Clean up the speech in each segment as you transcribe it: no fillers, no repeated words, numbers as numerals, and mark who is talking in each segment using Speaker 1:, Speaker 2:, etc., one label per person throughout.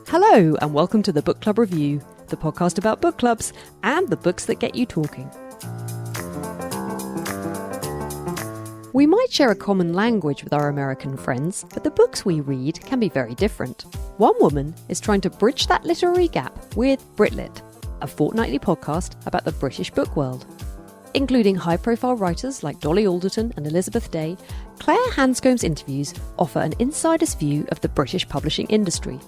Speaker 1: Hello, and welcome to the Book Club Review, the podcast about book clubs and the books that get you talking. We might share a common language with our American friends, but the books we read can be very different. One woman is trying to bridge that literary gap with BritLit, a fortnightly podcast about the British book world. Including high-profile writers like Dolly Alderton and Elizabeth Day, Claire Hanscomb's interviews offer an insider's view of the British publishing industry.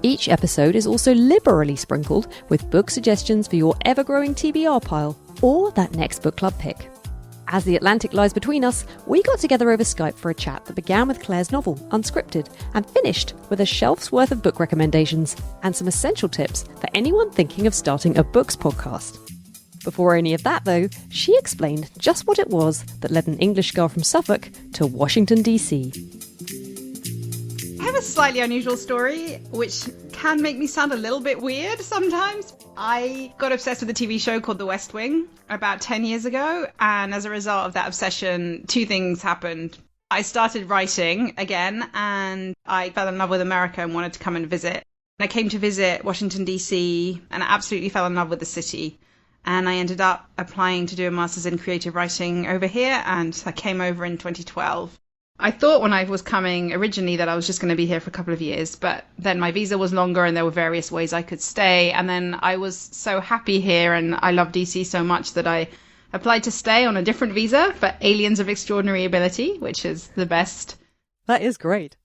Speaker 1: Each episode is also liberally sprinkled with book suggestions for your ever-growing TBR pile or that next book club pick. As the Atlantic lies between us, we got together over Skype for a chat that began with Claire's novel, Unscripted, and finished with a shelf's worth of book recommendations and some essential tips for anyone thinking of starting a books podcast. Before any of that, though, she explained just what it was that led an English girl from Suffolk to Washington, D.C.
Speaker 2: I have a slightly unusual story, which can make me sound a little bit weird sometimes. I got obsessed with a TV show called The West Wing about 10 years ago, and as a result of that obsession, two things happened. I started writing again, and I fell in love with America and wanted to come and visit. I came to visit Washington, D.C., and I absolutely fell in love with the city. And I ended up applying to do a master's in creative writing over here, and I came over in 2012. I thought when I was coming originally that I was just going to be here for a couple of years, but then my visa was longer and there were various ways I could stay. And then I was so happy here and I love DC so much that I applied to stay on a different visa for aliens of extraordinary ability, which is the best.
Speaker 1: That is great.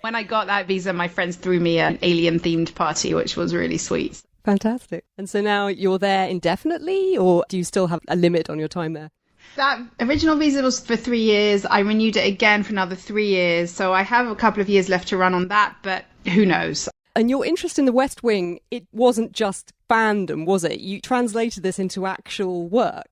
Speaker 2: When I got that visa, my friends threw me an alien-themed party, which was really sweet.
Speaker 1: Fantastic. And so now you're there indefinitely, or do you still have a limit on your time there?
Speaker 2: That original visa was for 3 years. I renewed it again for another 3 years. So I have a couple of years left to run on that, but who knows?
Speaker 1: And your interest in the West Wing, it wasn't just fandom, was it? You translated this into actual work.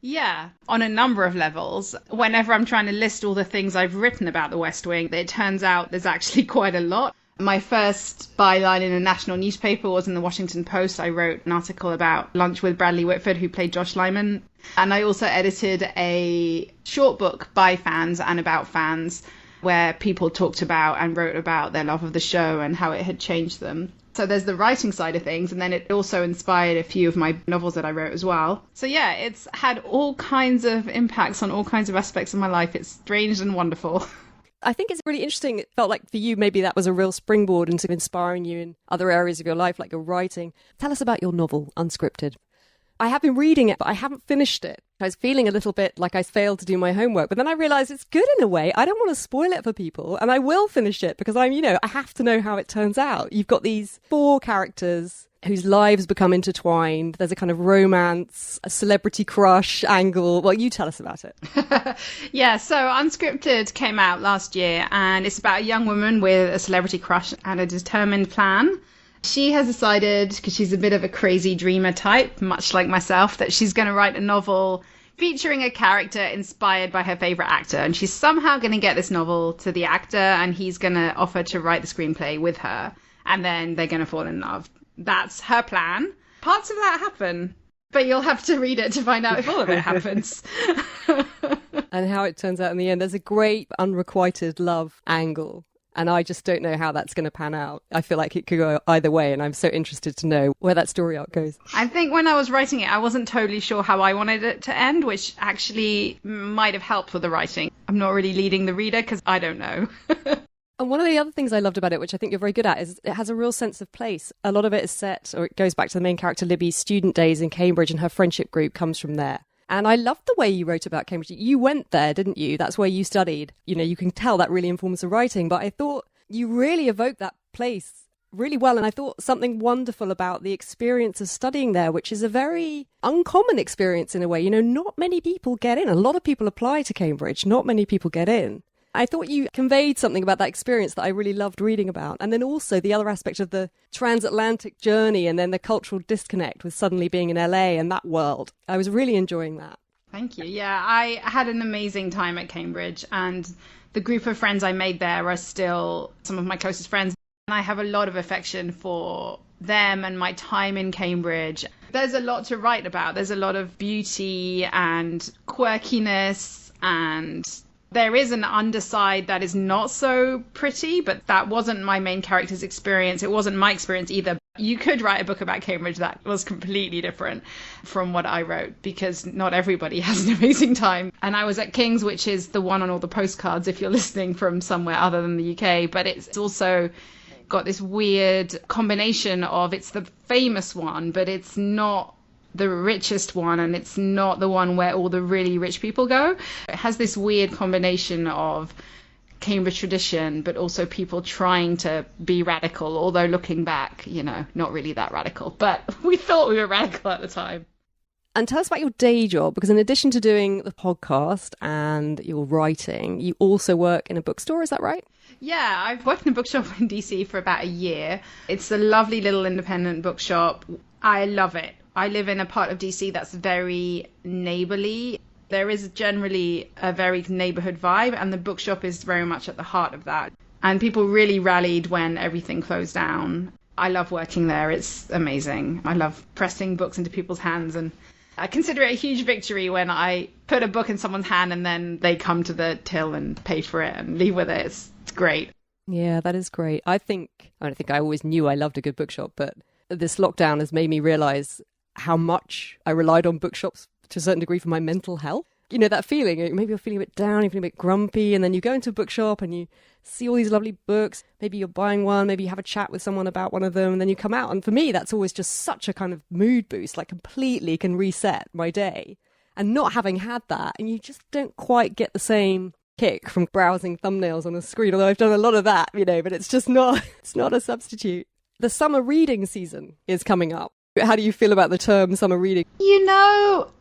Speaker 2: Yeah, on a number of levels. Whenever I'm trying to list all the things I've written about the West Wing, it turns out there's actually quite a lot. My first byline in a national newspaper was in the Washington Post. I wrote an article about lunch with Bradley Whitford, who played Josh Lyman. And I also edited a short book by fans and about fans where people talked about and wrote about their love of the show and how it had changed them. So there's the writing side of things. And then it also inspired a few of my novels that I wrote as well. So yeah, it's had all kinds of impacts on all kinds of aspects of my life. It's strange and wonderful.
Speaker 1: I think it's really interesting. It felt like for you, maybe that was a real springboard into inspiring you in other areas of your life, like your writing. Tell us about your novel, Unscripted. I have been reading it, but I haven't finished it. I was feeling a little bit like I failed to do my homework, but then I realised it's good in a way. I don't want to spoil it for people, and I will finish it because I have to know how it turns out. You've got these 4 characters whose lives become intertwined. There's a kind of romance, a celebrity crush angle. Well, you tell us about it.
Speaker 2: Yeah, so Unscripted came out last year, and it's about a young woman with a celebrity crush and a determined plan. She has decided, because she's a bit of a crazy dreamer type, much like myself, that she's going to write a novel featuring a character inspired by her favourite actor. And she's somehow going to get this novel to the actor, and he's going to offer to write the screenplay with her. And then they're going to fall in love. That's her plan. Parts of that happen, but you'll have to read it to find out if all of it happens.
Speaker 1: And how it turns out in the end. There's a great unrequited love angle. And I just don't know how that's going to pan out. I feel like it could go either way, and I'm so interested to know where that story arc goes.
Speaker 2: I think when I was writing it, I wasn't totally sure how I wanted it to end, which actually might have helped with the writing. I'm not really leading the reader because I don't know.
Speaker 1: And one of the other things I loved about it, which I think you're very good at, is it has a real sense of place. A lot of it is set, or it goes back to the main character Libby's student days in Cambridge, and her friendship group comes from there. And I loved the way you wrote about Cambridge. You went there, didn't you? That's where you studied. You can tell that really informs the writing. But I thought you really evoked that place really well. And I thought something wonderful about the experience of studying there, which is a very uncommon experience in a way. Not many people get in. A lot of people apply to Cambridge. Not many people get in. I thought you conveyed something about that experience that I really loved reading about. And then also the other aspect of the transatlantic journey and then the cultural disconnect with suddenly being in LA and that world. I was really enjoying that.
Speaker 2: Thank you. Yeah, I had an amazing time at Cambridge, and the group of friends I made there are still some of my closest friends. And I have a lot of affection for them and my time in Cambridge. There's a lot to write about. There's a lot of beauty and quirkiness, and there is an underside that is not so pretty, but that wasn't my main character's experience. It wasn't my experience either. You could write a book about Cambridge that was completely different from what I wrote, because not everybody has an amazing time. And I was at King's, which is the one on all the postcards if you're listening from somewhere other than the UK, but it's also got this weird combination of, it's the famous one, but it's not the richest one, and it's not the one where all the really rich people go. It has this weird combination of Cambridge tradition, but also people trying to be radical, although looking back, not really that radical. But we thought we were radical at the time.
Speaker 1: And tell us about your day job, because in addition to doing the podcast and your writing, you also work in a bookstore, is that right?
Speaker 2: Yeah, I've worked in a bookshop in DC for about a year. It's a lovely little independent bookshop. I love it. I live in a part of DC that's very neighborly. There is generally a very neighborhood vibe, and the bookshop is very much at the heart of that. And people really rallied when everything closed down. I love working there. It's amazing. I love pressing books into people's hands, and I consider it a huge victory when I put a book in someone's hand and then they come to the till and pay for it and leave with it. It's great.
Speaker 1: Yeah, that is great. I don't think I always knew I loved a good bookshop, but this lockdown has made me realize how much I relied on bookshops to a certain degree for my mental health. You know, that feeling, maybe you're feeling a bit down, you're feeling a bit grumpy, and then you go into a bookshop and you see all these lovely books. Maybe you're buying one, maybe you have a chat with someone about one of them, and then you come out. And for me, that's always just such a kind of mood boost, like completely can reset my day. And not having had that, and you just don't quite get the same kick from browsing thumbnails on a screen, although I've done a lot of that, but it's just not, it's not a substitute. The summer reading season is coming up. How do you feel about the term summer reading?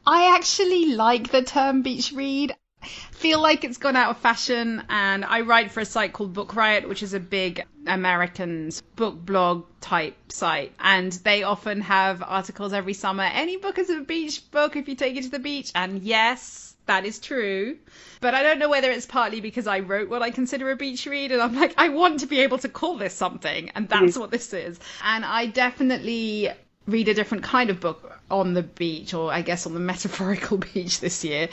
Speaker 2: I actually like the term beach read. I feel like it's gone out of fashion, and I write for a site called Book Riot, which is a big American book blog type site, and they often have articles every summer. Any book is a beach book if you take it to the beach, and yes, that is true. But I don't know whether it's partly because I wrote what I consider a beach read, and I'm like, I want to be able to call this something, and that's what this is. And I definitely read a different kind of book on the beach, or I guess on the metaphorical beach this year.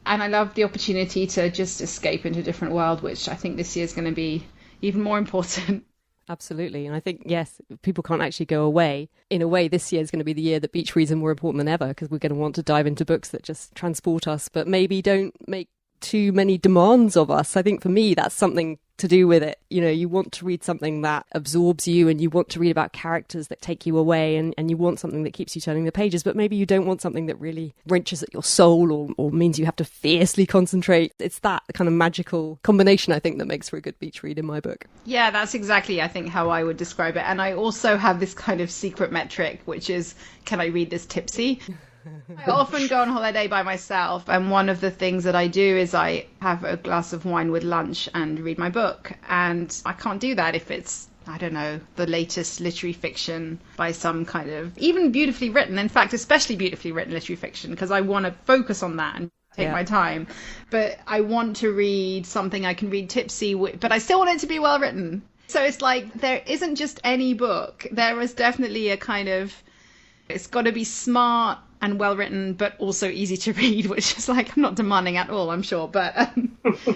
Speaker 2: And I love the opportunity to just escape into a different world, which I think this year is going to be even more important.
Speaker 1: Absolutely. And I think, yes, people can't actually go away. In a way, this year is going to be the year that beach reads are more important than ever, because we're going to want to dive into books that just transport us, but maybe don't make too many demands of us. I think for me, that's something to do with it. You want to read something that absorbs you, and you want to read about characters that take you away, and you want something that keeps you turning the pages, but maybe you don't want something that really wrenches at your soul or means you have to fiercely concentrate. It's that kind of magical combination, I think, that makes for a good beach read in my book.
Speaker 2: Yeah, that's exactly, I think, how I would describe it. And I also have this kind of secret metric, which is, can I read this tipsy? I often go on holiday by myself, and one of the things that I do is I have a glass of wine with lunch and read my book. And I can't do that if it's, I don't know, the latest literary fiction by some kind of, even beautifully written, in fact, especially beautifully written literary fiction, because I want to focus on that and take my time. But I want to read something I can read tipsy, but I still want it to be well written. So it's like, there isn't just any book. There is definitely a kind of, it's got to be smart and well written, but also easy to read, which is like, I'm not demanding at all, I'm sure. But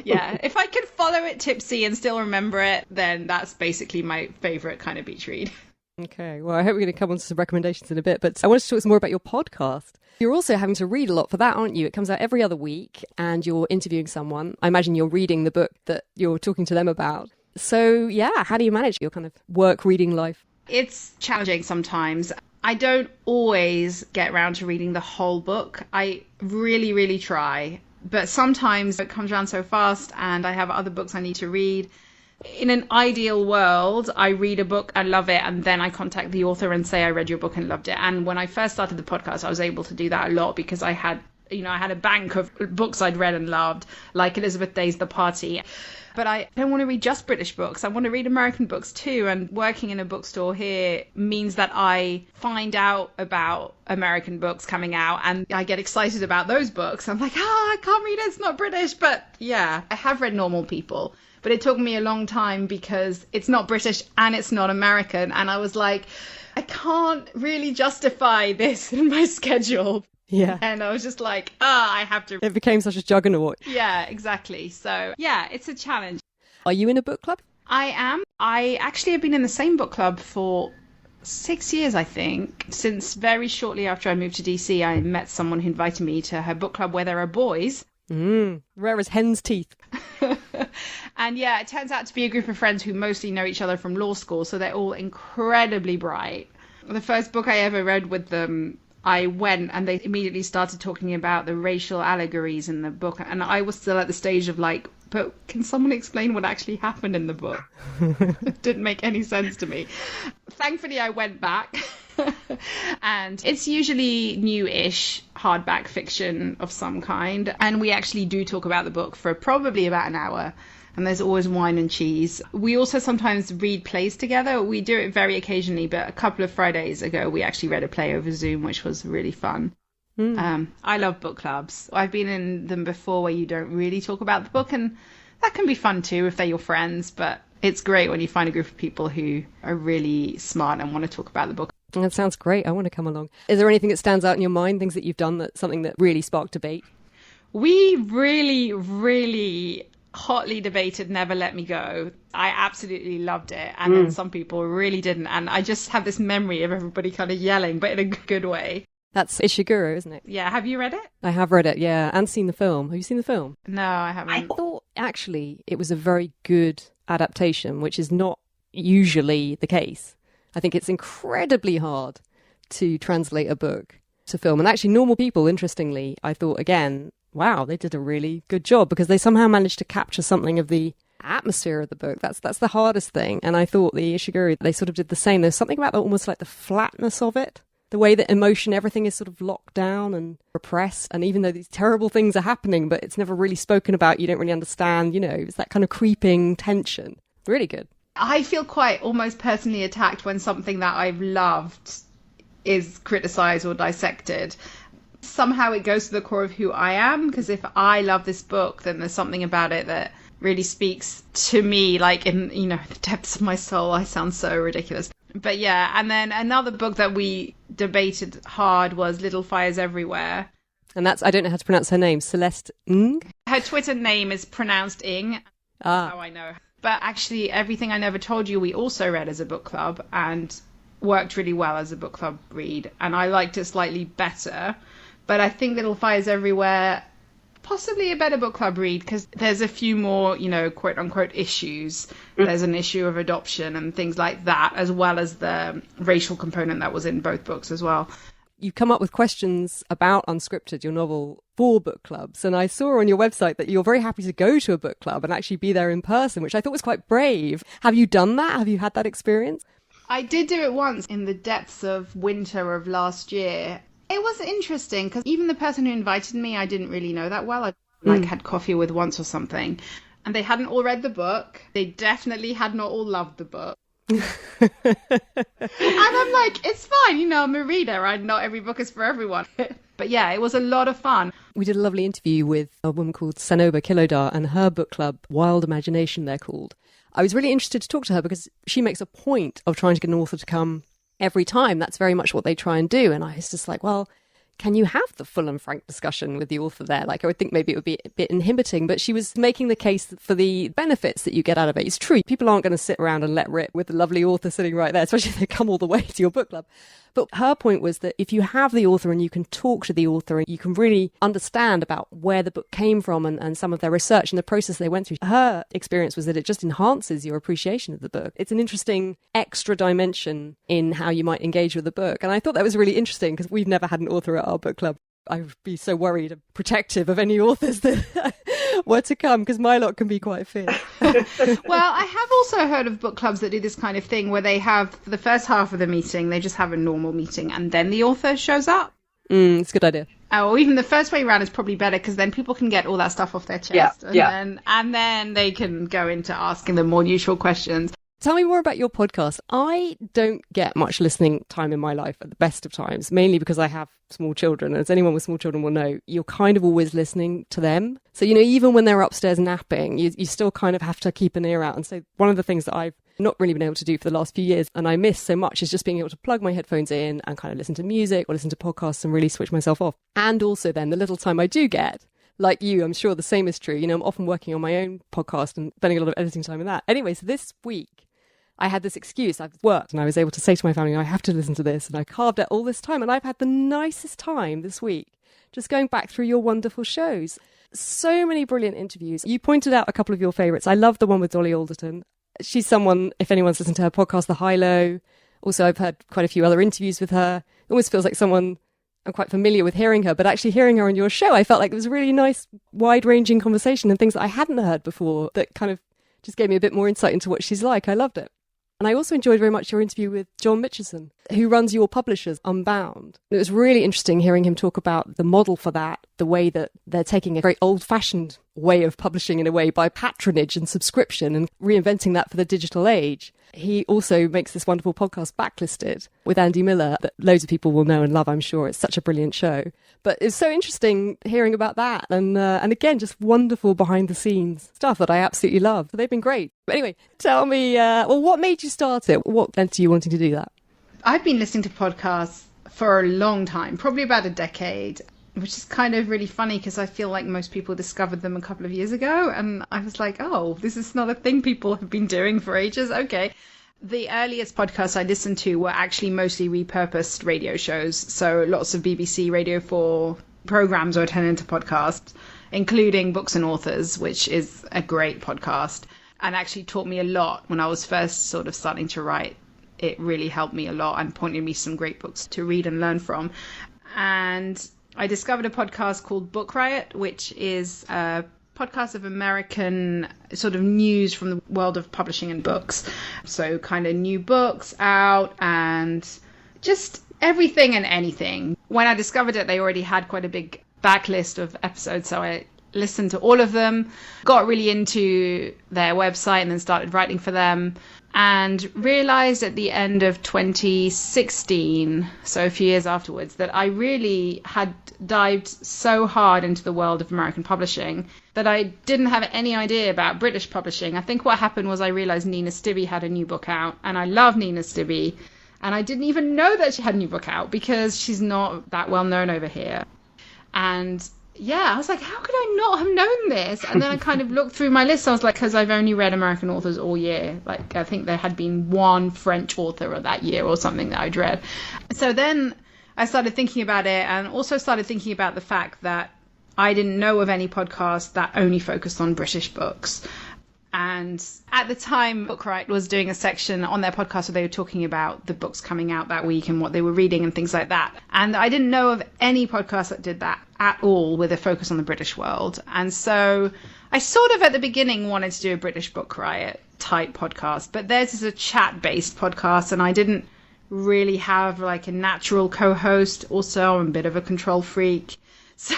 Speaker 2: yeah, if I could follow it tipsy and still remember it, then that's basically my favorite kind of beach read.
Speaker 1: Okay, well, I hope we're going to come on to some recommendations in a bit, but I wanted to talk some more about your podcast. You're also having to read a lot for that, aren't you? It comes out every other week and you're interviewing someone. I imagine you're reading the book that you're talking to them about. So yeah, how do you manage your kind of work reading life?
Speaker 2: It's challenging sometimes. I don't always get around to reading the whole book. I really, really try. But sometimes it comes around so fast and I have other books I need to read. In an ideal world, I read a book, I love it, and then I contact the author and say I read your book and loved it. And when I first started the podcast, I was able to do that a lot because I had a bank of books I'd read and loved, like Elizabeth Day's The Party. But I don't want to read just British books. I want to read American books too. And working in a bookstore here means that I find out about American books coming out and I get excited about those books. I'm like, I can't read it. It's not British. But yeah, I have read Normal People, But it took me a long time because it's not British and it's not American. And I was like, I can't really justify this in my schedule.
Speaker 1: Yeah.
Speaker 2: And I was just like, I have to.
Speaker 1: It became such a juggernaut.
Speaker 2: Yeah, exactly. So yeah, it's a challenge.
Speaker 1: Are you in a book club?
Speaker 2: I am. I actually have been in the same book club for 6 years, I think. Since very shortly after I moved to DC, I met someone who invited me to her book club where there are boys.
Speaker 1: Rare as hen's teeth.
Speaker 2: And yeah, it turns out to be a group of friends who mostly know each other from law school, so they're all incredibly bright. The first book I ever read with them, I went and they immediately started talking about the racial allegories in the book, and I was still at the stage of like, but can someone explain what actually happened in the book? It didn't make any sense to me. Thankfully, I went back. And it's usually new-ish hardback fiction of some kind. And we actually do talk about the book for probably about an hour. And there's always wine and cheese. We also sometimes read plays together. We do it very occasionally, but a couple of Fridays ago, we actually read a play over Zoom, which was really fun. I love book clubs. I've been in them before where you don't really talk about the book, and that can be fun too if they're your friends, but it's great when you find a group of people who are really smart and want to talk about the book.
Speaker 1: That sounds great. I want to come along. Is there anything that stands out in your mind, things that you've done, that something that really sparked debate?
Speaker 2: We really, really hotly debated Never Let Me Go. I absolutely loved it, and then some people really didn't, and I just have this memory of everybody kind of yelling, but in a good way.
Speaker 1: That's Ishiguro, isn't it?
Speaker 2: Yeah, have you read it?
Speaker 1: I have read it, yeah, and seen the film. Have you seen the film?
Speaker 2: No, I haven't.
Speaker 1: I thought, actually, it was a very good adaptation, which is not usually the case. I think it's incredibly hard to translate a book to film. And actually, normal people, interestingly, I thought, again, wow, they did a really good job because they somehow managed to capture something of the atmosphere of the book. That's the hardest thing. And I thought the Ishiguro, they sort of did the same. There's something about almost like the flatness of it. The way that emotion, everything is sort of locked down and repressed. And even though these terrible things are happening, but it's never really spoken about, you don't really understand, it's that kind of creeping tension. Really good.
Speaker 2: I feel quite almost personally attacked when something that I've loved is criticised or dissected. Somehow it goes to the core of who I am, because if I love this book, then there's something about it that really speaks to me, like in, the depths of my soul. I sound so ridiculous. But yeah, and then another book that we debated hard was Little Fires Everywhere.
Speaker 1: And that's, I don't know how to pronounce her name, Celeste Ng?
Speaker 2: Her Twitter name is pronounced Ing. That's how I know. But actually, Everything I Never Told You, we also read as a book club and worked really well as a book club read. And I liked it slightly better. But I think Little Fires Everywhere, possibly a better book club read, because there's a few more, quote unquote issues. There's an issue of adoption and things like that, as well as the racial component that was in both books as well.
Speaker 1: You've come up with questions about Unscripted, your novel, for book clubs. And I saw on your website that you're very happy to go to a book club and actually be there in person, which I thought was quite brave. Have you done that? Have you had that experience?
Speaker 2: I did do it once in the depths of winter of last year. It was interesting because even the person who invited me, I didn't really know that well. I had coffee with once or something. And they hadn't all read the book. They definitely had not all loved the book. And I'm like, it's fine, I'm a reader. Not every book is for everyone. But yeah, it was a lot of fun.
Speaker 1: We did a lovely interview with a woman called Sanoba Kilodar and her book club, Wild Imagination, they're called. I was really interested to talk to her because she makes a point of trying to get an author to come every time. That's very much what they try and do. And I was just like, well, can you have the full and frank discussion with the author there? Like, I would think maybe it would be a bit inhibiting, but she was making the case for the benefits that you get out of it. It's true. People aren't going to sit around and let rip with the lovely author sitting right there, especially if they come all the way to your book club. But her point was that if you have the author and you can talk to the author and you can really understand about where the book came from and some of their research and the process they went through, her experience was that it just enhances your appreciation of the book. It's an interesting extra dimension in how you might engage with the book. And I thought that was really interesting because we've never had an author at our book club. I would be so worried and protective of any authors that were to come because my lot can be quite fierce.
Speaker 2: Well, I have also heard of book clubs that do this kind of thing where they have, for the first half of the meeting, they just have a normal meeting and then the author shows up.
Speaker 1: It's a good idea.
Speaker 2: Or even the first way around is probably better because then people can get all that stuff off their chest. And then they can go into asking them more neutral questions.
Speaker 1: Tell me more about your podcast. I don't get much listening time in my life at the best of times, mainly because I have small children. As anyone with small children will know, you're kind of always listening to them. So, even when they're upstairs napping, you still kind of have to keep an ear out. And so one of the things that I've not really been able to do for the last few years, and I miss so much, is just being able to plug my headphones in and kind of listen to music or listen to podcasts and really switch myself off. And also then the little time I do get, like you, I'm sure the same is true. I'm often working on my own podcast and spending a lot of editing time in that. Anyway, so this week, I had this excuse. I've worked and I was able to say to my family, I have to listen to this. And I carved out all this time. And I've had the nicest time this week just going back through your wonderful shows. So many brilliant interviews. You pointed out a couple of your favourites. I love the one with Dolly Alderton. She's someone, if anyone's listened to her podcast, The High Low. Also, I've had quite a few other interviews with her. It almost feels like someone I'm quite familiar with hearing her, but actually hearing her on your show, I felt like it was a really nice, wide-ranging conversation and things that I hadn't heard before that kind of just gave me a bit more insight into what she's like. I loved it. And I also enjoyed very much your interview with John Mitchison, who runs your publishers, Unbound. It was really interesting hearing him talk about the model for that, the way that they're taking a very old-fashioned way of publishing in a way by patronage and subscription and reinventing that for the digital age. He also makes this wonderful podcast, Backlisted, with Andy Miller, that loads of people will know and love, I'm sure. It's such a brilliant show. But it's so interesting hearing about that. And again, just wonderful behind-the-scenes stuff that I absolutely love. So they've been great. But anyway, tell me, what made you start it? What led to you wanting to do that?
Speaker 2: I've been listening to podcasts for a long time, probably about a decade, which is kind of really funny because I feel like most people discovered them a couple of years ago. And I was like, oh, this is not a thing people have been doing for ages. Okay. The earliest podcasts I listened to were actually mostly repurposed radio shows. So lots of BBC Radio 4 programs were turned into podcasts, including Books and Authors, which is a great podcast and actually taught me a lot when I was first sort of starting to write. It really helped me a lot and pointed me some great books to read and learn from. And I discovered a podcast called Book Riot, which is a podcast of American sort of news from the world of publishing and books. So kind of new books out and just everything and anything. When I discovered it, they already had quite a big backlist of episodes. So I listened to all of them, got really into their website and then started writing for them. And realized at the end of 2016, so a few years afterwards, that I really had dived so hard into the world of American publishing that I didn't have any idea about British publishing. I think what happened was I realized Nina Stibbe had a new book out, and I love Nina Stibbe, and I didn't even know that she had a new book out because she's not that well known over here. And yeah, I was like, how could I not have known this? And then I kind of looked through my list. I was like, because I've only read American authors all year. Like, I think there had been one French author that year or something that I'd read. So then I started thinking about it and also started thinking about the fact that I didn't know of any podcast that only focused on British books. And at the time, Book Riot was doing a section on their podcast where they were talking about the books coming out that week and what they were reading and things like that. And I didn't know of any podcast that did that at all with a focus on the British world. And so I sort of at the beginning wanted to do a British Book Riot type podcast, but theirs is a chat-based podcast and I didn't really have like a natural co-host. Also, I'm a bit of a control freak. So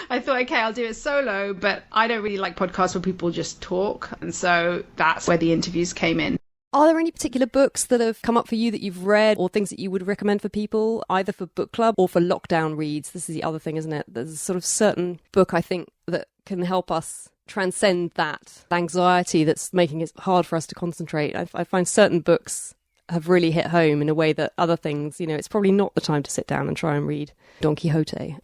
Speaker 2: I thought, okay, I'll do it solo, but I don't really like podcasts where people just talk. And so that's where the interviews came in.
Speaker 1: Are there any particular books that have come up for you that you've read or things that you would recommend for people, either for book club or for lockdown reads? This is the other thing, isn't it? There's a sort of certain book, I think, that can help us transcend that anxiety that's making it hard for us to concentrate. I find certain books have really hit home in a way that other things, it's probably not the time to sit down and try and read Don Quixote,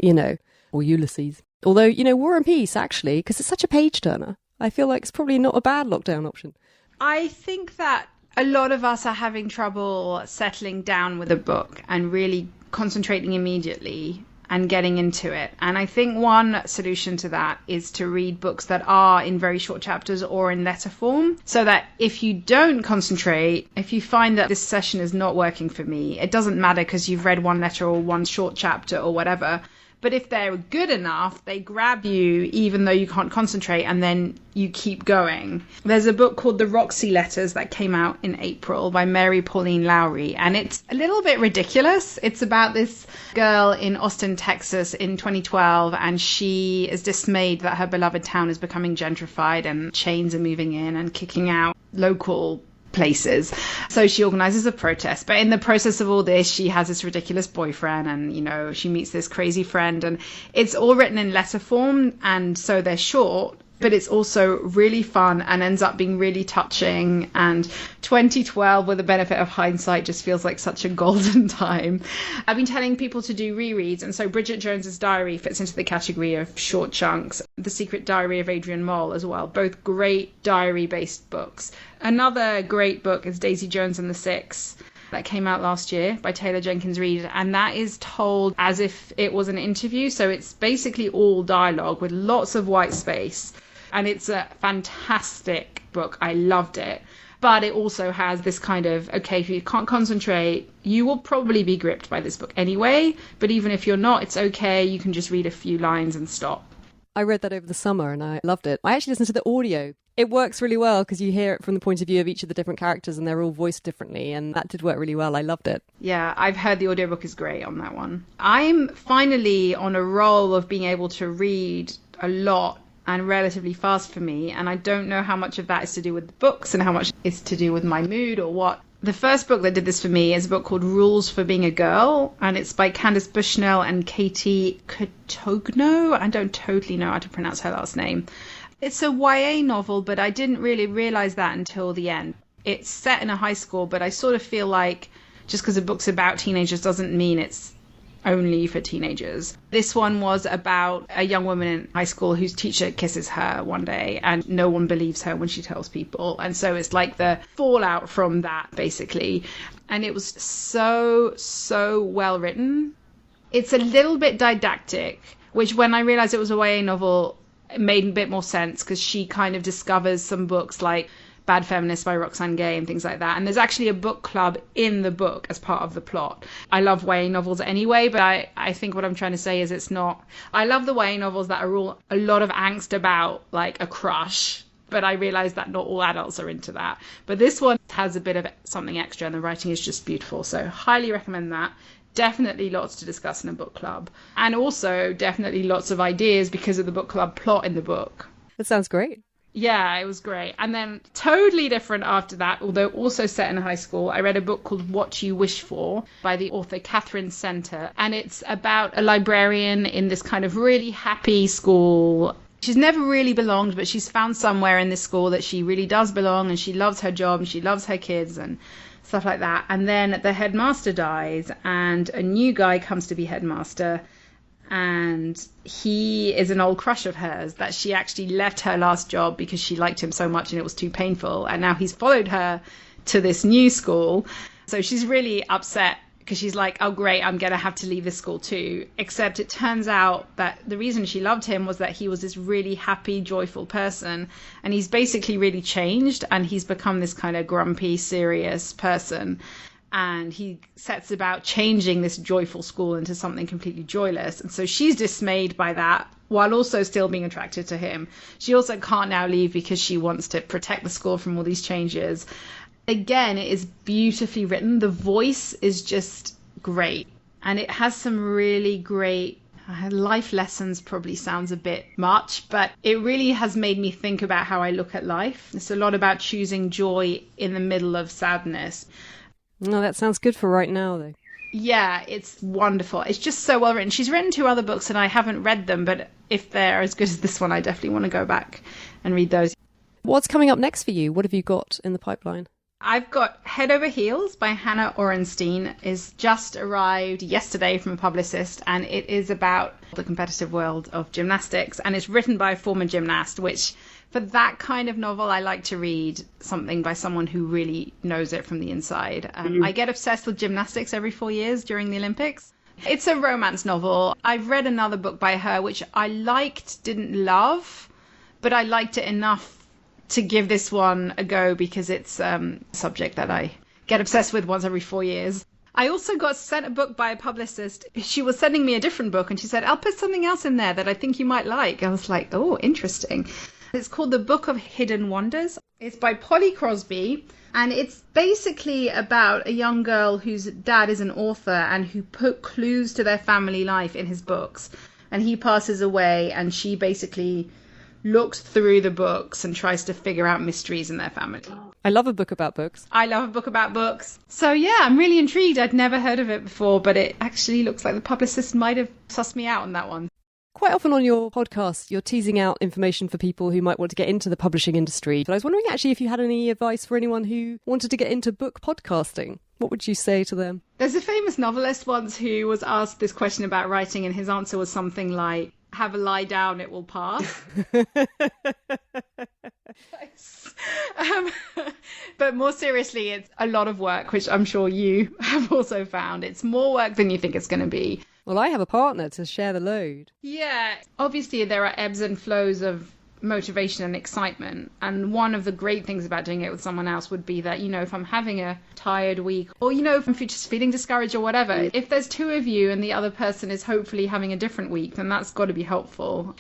Speaker 1: or Ulysses. Although, War and Peace, actually, because it's such a page turner, I feel like it's probably not a bad lockdown option.
Speaker 2: I think that a lot of us are having trouble settling down with a book and really concentrating immediately and getting into it. And I think one solution to that is to read books that are in very short chapters or in letter form, so that if you don't concentrate, if you find that this session is not working for me, it doesn't matter because you've read one letter or one short chapter or whatever. But if they're good enough, they grab you even though you can't concentrate, and then you keep going. There's a book called The Roxy Letters that came out in April by Mary Pauline Lowry, and it's a little bit ridiculous. It's about this girl in Austin, Texas in 2012, and she is dismayed that her beloved town is becoming gentrified and chains are moving in and kicking out local places. So she organizes a protest. But in the process of all this, she has this ridiculous boyfriend and, you know, she meets this crazy friend. And it's all written in letter form. And so they're short, but it's also really fun and ends up being really touching. And 2012, with the benefit of hindsight, just feels like such a golden time. I've been telling people to do rereads, and so Bridget Jones's Diary fits into the category of short chunks. The Secret Diary of Adrian Mole as well, both great diary-based books. Another great book is Daisy Jones and the Six, that came out last year by Taylor Jenkins Reid, and that is told as if it was an interview. So it's basically all dialogue with lots of white space. And it's a fantastic book. I loved it. But it also has this kind of, okay, if you can't concentrate, you will probably be gripped by this book anyway. But even if you're not, it's okay. You can just read a few lines and stop.
Speaker 1: I read that over the summer and I loved it. I actually listened to the audio. It works really well because you hear it from the point of view of each of the different characters and they're all voiced differently. And that did work really well. I loved it.
Speaker 2: Yeah, I've heard the audiobook is great on that one. I'm finally on a roll of being able to read a lot and relatively fast for me, and I don't know how much of that is to do with the books and how much is to do with my mood or what. The first book that did this for me is a book called Rules for Being a Girl, and it's by Candice Bushnell and Katie Cotogno. I don't totally know how to pronounce her last name. It's a YA novel, but I didn't really realize that until the end. It's set in a high school, but I sort of feel like just because a book's about teenagers doesn't mean it's only for teenagers. This one was about a young woman in high school whose teacher kisses her one day and no one believes her when she tells people. And so it's like the fallout from that, basically. And it was so well written. It's a little bit didactic, which when I realized it was a YA novel, it made a bit more sense because she kind of discovers some books like Bad Feminist by Roxane Gay and things like that. And there's actually a book club in the book as part of the plot. I love YA novels anyway, but I think what I'm trying to say is it's not... I love the YA novels that are all a lot of angst about like a crush, but I realize that not all adults are into that. But this one has a bit of something extra and the writing is just beautiful. So highly recommend that. Definitely lots to discuss in a book club. And also definitely lots of ideas because of the book club plot in the book.
Speaker 1: That sounds great.
Speaker 2: Yeah, it was great. And then totally different after that, although also set in a high school, I read a book called What You Wish For by the author Catherine Center. And it's about a librarian in this kind of really happy school. She's never really belonged, but she's found somewhere in this school that she really does belong, and she loves her job and she loves her kids and stuff like that. And then the headmaster dies and a new guy comes to be headmaster. And he is an old crush of hers that she actually left her last job because she liked him so much and it was too painful. And now he's followed her to this new school. So she's really upset because she's like, oh, great, I'm going to have to leave this school too. Except it turns out that the reason she loved him was that he was this really happy, joyful person. And he's basically really changed and he's become this kind of grumpy, serious person. And he sets about changing this joyful school into something completely joyless. And so she's dismayed by that while also still being attracted to him. She also can't now leave because she wants to protect the school from all these changes. Again, it is beautifully written. The voice is just great. And it has some really great life lessons. Probably sounds a bit much, but it really has made me think about how I look at life. It's a lot about choosing joy in the middle of sadness.
Speaker 1: No, that sounds good for right now, though.
Speaker 2: Yeah, it's wonderful. It's just so well written. She's written 2 other books and I haven't read them, but if they're as good as this one, I definitely want to go back and read those.
Speaker 1: What's coming up next for you? What have you got in the pipeline?
Speaker 2: I've got Head Over Heels by Hannah Orenstein. Is just arrived yesterday from a publicist, and it is about the competitive world of gymnastics, and it's written by a former gymnast, which for that kind of novel, I like to read something by someone who really knows it from the inside. I get obsessed with gymnastics every 4 years during the Olympics. It's a romance novel. I've read another book by her, which I liked, didn't love, but I liked it enough to give this one a go because it's a subject that I get obsessed with once every 4 years. I also got sent a book by a publicist. She was sending me a different book and she said, I'll put something else in there that I think you might like. I was like, oh, interesting. It's called The Book of Hidden Wonders. It's by Polly Crosby. And it's basically about a young girl whose dad is an author and who put clues to their family life in his books. And he passes away and she basically looks through the books and tries to figure out mysteries in their family.
Speaker 1: I love a book about books.
Speaker 2: I love a book about books. So yeah, I'm really intrigued. I'd never heard of it before, but it actually looks like the publicist might have sussed me out on that one.
Speaker 1: Quite often on your podcast, you're teasing out information for people who might want to get into the publishing industry. But I was wondering actually if you had any advice for anyone who wanted to get into book podcasting. What would you say to them?
Speaker 2: There's a famous novelist once who was asked this question about writing, and his answer was something like, have a lie down, it will pass. But more seriously, it's a lot of work, which I'm sure you have also found. It's more work than you think it's going to be.
Speaker 1: Well, I have a partner to share the load.
Speaker 2: Yeah, obviously there are ebbs and flows of motivation and excitement. And one of the great things about doing it with someone else would be that, if I'm having a tired week or, if I'm just feeling discouraged or whatever, if there's two of you and the other person is hopefully having a different week, then that's got to be helpful.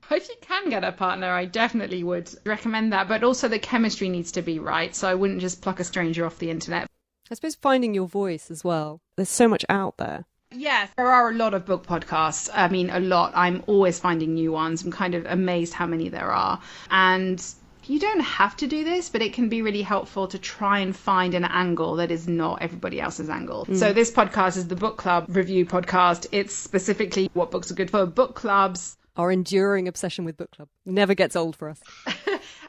Speaker 2: If you can get a partner, I definitely would recommend that. But also the chemistry needs to be right. So I wouldn't just pluck a stranger off the internet.
Speaker 1: I suppose finding your voice as well. There's so much out there.
Speaker 2: Yes, there are a lot of book podcasts. I mean, a lot. I'm always finding new ones. I'm kind of amazed how many there are. And you don't have to do this, but it can be really helpful to try and find an angle that is not everybody else's angle. So this podcast is the book club review podcast. It's specifically what books are good for book clubs.
Speaker 1: Our enduring obsession with book club never gets old for us.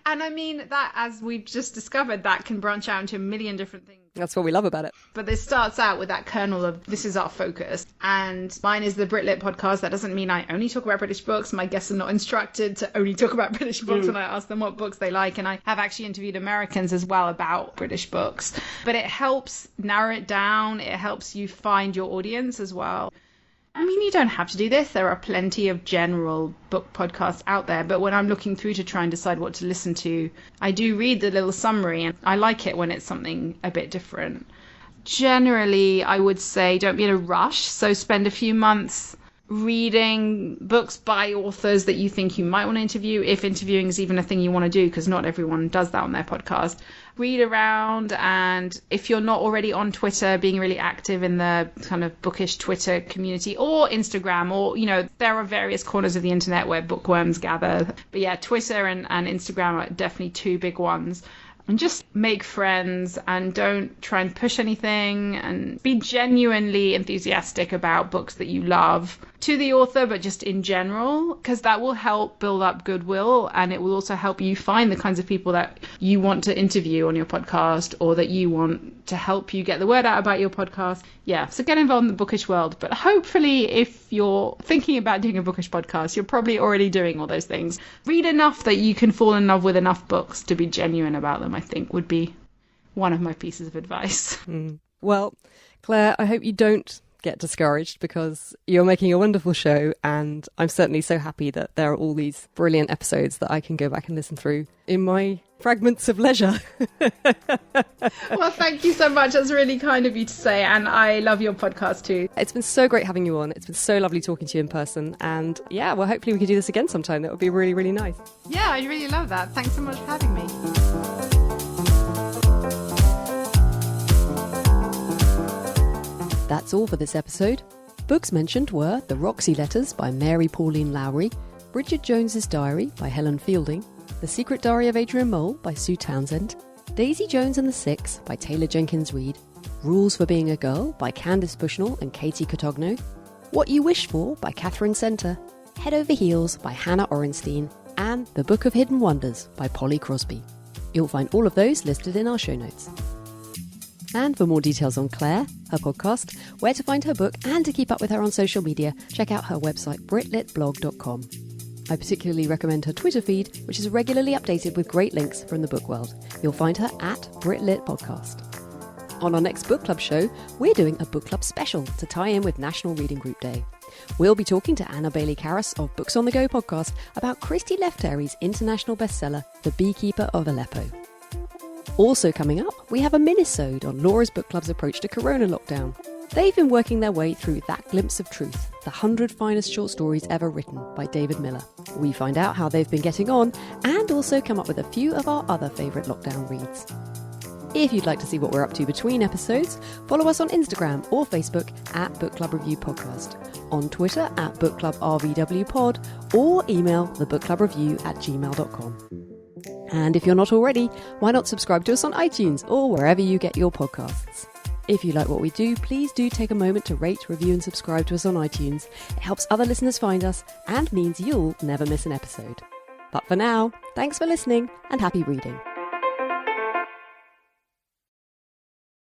Speaker 2: And I mean, that, as we've just discovered, that can branch out into a million different things.
Speaker 1: That's what we love about it.
Speaker 2: But this starts out with that kernel of this is our focus. And mine is the BritLit podcast. That doesn't mean I only talk about British books. My guests are not instructed to only talk about British books when I ask them what books they like. And I have actually interviewed Americans as well about British books. But it helps narrow it down. It helps you find your audience as well. I mean, you don't have to do this. There are plenty of general book podcasts out there. But when I'm looking through to try and decide what to listen to, I do read the little summary, and I like it when it's something a bit different. Generally, I would say don't be in a rush. So spend a few months reading books by authors that you think you might want to interview, if interviewing is even a thing you want to do, because not everyone does that on their podcast. Read around, and if you're not already on Twitter, being really active in the kind of bookish Twitter community or Instagram, or, there are various corners of the internet where bookworms gather. But yeah, Twitter and Instagram are definitely two big ones. And just make friends and don't try and push anything, and be genuinely enthusiastic about books that you love to the author, but just in general, because that will help build up goodwill, and it will also help you find the kinds of people that you want to interview on your podcast, or that you want to help you get the word out about your podcast. Yeah, so get involved in the bookish world. But hopefully, if you're thinking about doing a bookish podcast, you're probably already doing all those things. Read enough that you can fall in love with enough books to be genuine about them, I think would be one of my pieces of advice.
Speaker 1: Well, Claire, I hope you don't get discouraged, because you're making a wonderful show, and I'm certainly so happy that there are all these brilliant episodes that I can go back and listen through in my fragments of leisure.
Speaker 2: Well, thank you so much. That's really kind of you to say, and I love your podcast too.
Speaker 1: It's been so great having you on. It's been so lovely talking to you in person, and yeah, well, hopefully we can do this again sometime. That would be really, really nice.
Speaker 2: Yeah, I really love that. Thanks so much for having me.
Speaker 1: That's all for this episode. Books mentioned were The Roxy Letters by Mary Pauline Lowry, Bridget Jones's Diary by Helen Fielding, The Secret Diary of Adrian Mole by Sue Townsend, Daisy Jones and the Six by Taylor Jenkins Reid, Rules for Being a Girl by Candice Bushnell and Katie Cotogno, What You Wish For by Catherine Center, Head Over Heels by Hannah Orenstein, and The Book of Hidden Wonders by Polly Crosby. You'll find all of those listed in our show notes. And for more details on Claire, her podcast, where to find her book, and to keep up with her on social media, check out her website britlitblog.com. I particularly recommend her Twitter feed, which is regularly updated with great links from the book world. You'll find her at BritLit Podcast. On our next book club show, we're doing a book club special to tie in with National Reading Group Day. We'll be talking to Anna Bailey-Karras of Books on the Go podcast about Christy Lefteri's international bestseller, The Beekeeper of Aleppo. Also coming up, we have a minisode on Laura's Book Club's approach to Corona lockdown. They've been working their way through That Glimpse of Truth, the 100 finest short stories ever written by David Miller. We find out how they've been getting on, and also come up with a few of our other favourite lockdown reads. If you'd like to see what we're up to between episodes, follow us on Instagram or Facebook at Book Club Review Podcast, on Twitter at Book Club RVW Pod, or email thebookclubreview@gmail.com. And if you're not already, why not subscribe to us on iTunes or wherever you get your podcasts? If you like what we do, please do take a moment to rate, review and subscribe to us on iTunes. It helps other listeners find us and means you'll never miss an episode. But for now, thanks for listening and happy reading.